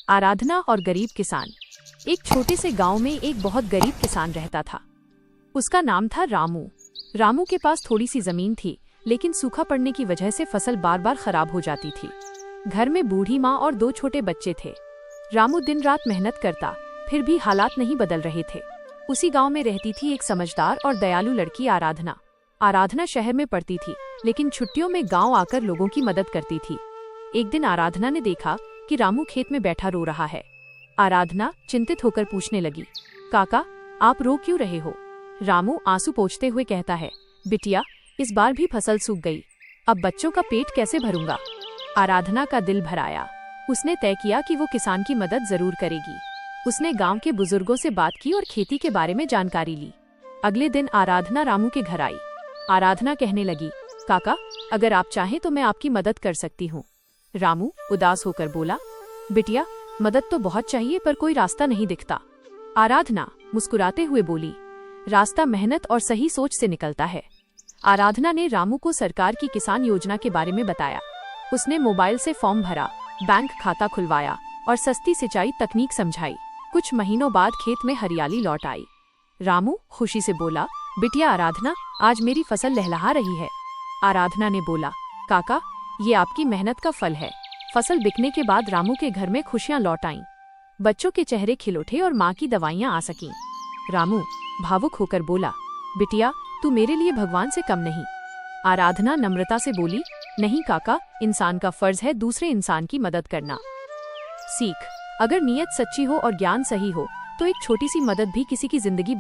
आराधना और गरीब किसान। एक छोटे से गांव में एक बहुत गरीब किसान रहता था। उसका नाम था रामू। रामू के पास थोड़ी सी जमीन थी, लेकिन सूखा पड़ने की वजह से फसल बार बार खराब हो जाती थी। घर में बूढ़ी माँ और 2 छोटे बच्चे थे। रामू दिन रात मेहनत करता, फिर भी हालात नहीं बदल रहे थे। उसी गांव में रहती थी एक समझदार और दयालु लड़की आराधना। आराधना शहर में पढ़ती थी, लेकिन छुट्टियों में गांव आकर लोगों की मदद करती थी। एक दिन आराधना ने देखा कि रामू खेत में बैठा रो रहा है। आराधना चिंतित होकर पूछने लगी, काका, आप रो क्यों रहे हो? रामू आंसू पोंछते हुए कहता है, बिटिया, इस बार भी फसल सूख गई। अब बच्चों का पेट कैसे भरूंगा? आराधना का दिल भर आया। उसने तय किया कि वो किसान की मदद जरूर करेगी। उसने गांव के बुजुर्गों से बात की और खेती के बारे में जानकारी ली। अगले दिन आराधना रामू के घर आई। आराधना कहने लगी, काका, अगर आप चाहें तो मैं आपकी मदद कर सकती हूँ। रामू उदास होकर बोला, बिटिया, मदद तो बहुत चाहिए पर कोई रास्ता नहीं दिखता। आराधना मुस्कुराते हुए बोली, रास्ता मेहनत और सही सोच से निकलता है। आराधना ने रामू को सरकार की किसान योजना के बारे में बताया। उसने मोबाइल से फॉर्म भरा, बैंक खाता खुलवाया और सस्ती सिंचाई तकनीक समझाई। कुछ महीनों बाद खेत में हरियाली लौट आई। रामू खुशी से बोला, बिटिया आराधना, आज मेरी फसल लहलहा रही है। आराधना ने बोला, काका, ये आपकी मेहनत का फल है। फसल बिकने के बाद रामू के घर में खुशियां लौट आईं। बच्चों के चेहरे खिल उठे और माँ की दवाइयाँ आ सकीं। रामू भावुक होकर बोला, बिटिया, तू मेरे लिए भगवान से कम नहीं। आराधना नम्रता से बोली, नहीं काका, इंसान का फर्ज है दूसरे इंसान की मदद करना। सीख, अगर नीयत सच्ची हो और ज्ञान सही हो तो एक छोटी सी मदद भी किसी की जिंदगी